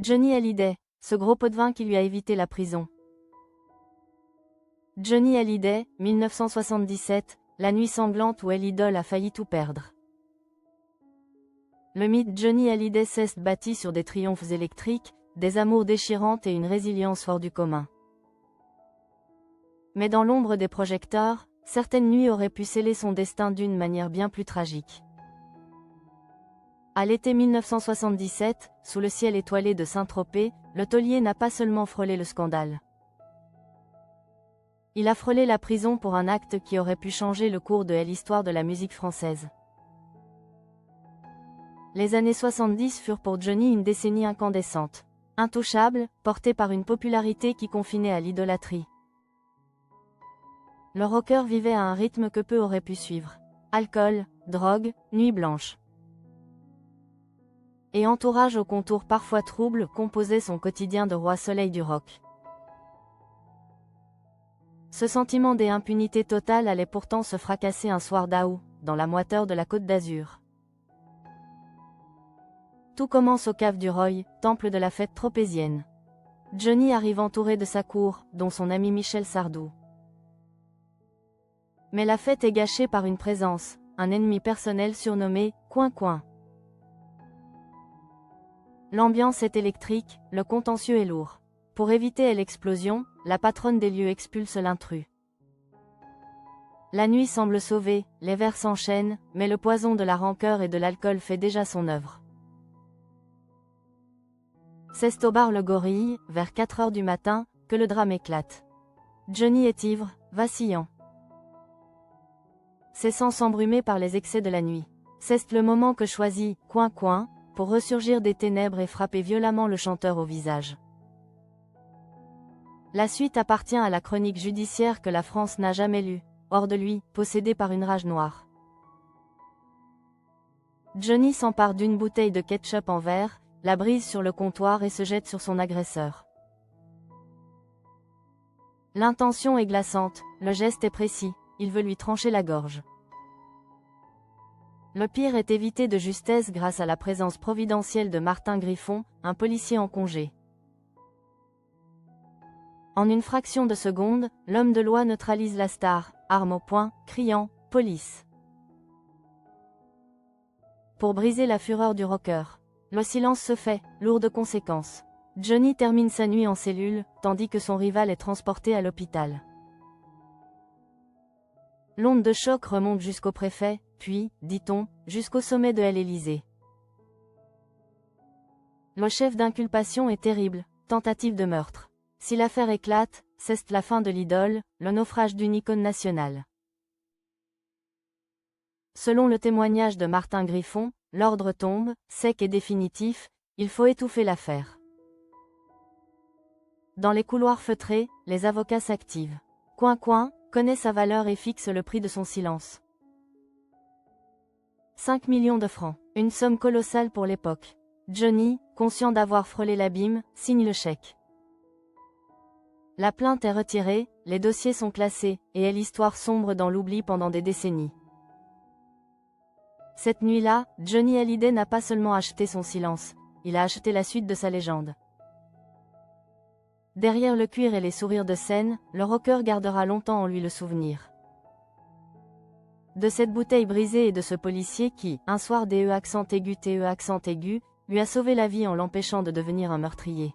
Johnny Hallyday, ce gros pot de vin qui lui a évité la prison. Johnny Hallyday, 1977, la nuit sanglante où Ellie Doll a failli tout perdre. Le mythe Johnny Hallyday s'est bâti sur des triomphes électriques, des amours déchirantes et une résilience hors du commun. Mais dans l'ombre des projecteurs, certaines nuits auraient pu sceller son destin d'une manière bien plus tragique. À l'été 1977, sous le ciel étoilé de Saint-Tropez, le taulier n'a pas seulement frôlé le scandale. Il a frôlé la prison pour un acte qui aurait pu changer le cours de l'histoire de la musique française. Les années 70 furent pour Johnny une décennie incandescente. Intouchable, porté par une popularité qui confinait à l'idolâtrie. Le rocker vivait à un rythme que peu auraient pu suivre. Alcool, drogue, nuit blanche. Et entourage aux contours parfois troubles composait son quotidien de roi soleil du rock. Ce sentiment d'impunité totale allait pourtant se fracasser un soir d'août, dans la moiteur de la Côte d'Azur. Tout commence aux caves du Roy, temple de la fête tropézienne. Johnny arrive entouré de sa cour, dont son ami Michel Sardou. Mais la fête est gâchée par une présence, un ennemi personnel surnommé « Coin-Coin ». L'ambiance est électrique, le contentieux est lourd. Pour éviter l'explosion, la patronne des lieux expulse l'intrus. La nuit semble sauvée, les vers s'enchaînent, mais le poison de la rancœur et de l'alcool fait déjà son œuvre. C'est au bar Le Gorille, vers 4 heures du matin, que le drame éclate. Johnny est ivre, vacillant. Ses sens embrumés par les excès de la nuit. C'est le moment que choisit « Coin-Coin » pour ressurgir des ténèbres et frapper violemment le chanteur au visage. La suite appartient à la chronique judiciaire que la France n'a jamais lue, hors de lui, possédé par une rage noire. Johnny s'empare d'une bouteille de ketchup en verre, la brise sur le comptoir et se jette sur son agresseur. L'intention est glaçante, le geste est précis, il veut lui trancher la gorge. Le pire est évité de justesse grâce à la présence providentielle de Martin Griffon, un policier en congé. En une fraction de seconde, l'homme de loi neutralise la star, arme au poing, criant « Police !» Pour briser la fureur du rocker. Le silence se fait, lourd de conséquences. Johnny termine sa nuit en cellule, tandis que son rival est transporté à l'hôpital. L'onde de choc remonte jusqu'au préfet, puis, dit-on, jusqu'au sommet de l'Élysée. Le chef d'inculpation est terrible, tentative de meurtre. Si l'affaire éclate, c'est la fin de l'idole, le naufrage d'une icône nationale. Selon le témoignage de Martin Griffon, l'ordre tombe, sec et définitif, il faut étouffer l'affaire. Dans les couloirs feutrés, les avocats s'activent. Coin-Coin connaît sa valeur et fixe le prix de son silence. 5 millions de francs, une somme colossale pour l'époque. Johnny, conscient d'avoir frôlé l'abîme, signe le chèque. La plainte est retirée, les dossiers sont classés, et l'histoire sombre dans l'oubli pendant des décennies. Cette nuit-là, Johnny Hallyday n'a pas seulement acheté son silence, il a acheté la suite de sa légende. Derrière le cuir et les sourires de scène, le rocker gardera longtemps en lui le souvenir. De cette bouteille brisée et de ce policier qui, un soir DE accent aigu TE accent aigu, lui a sauvé la vie en l'empêchant de devenir un meurtrier.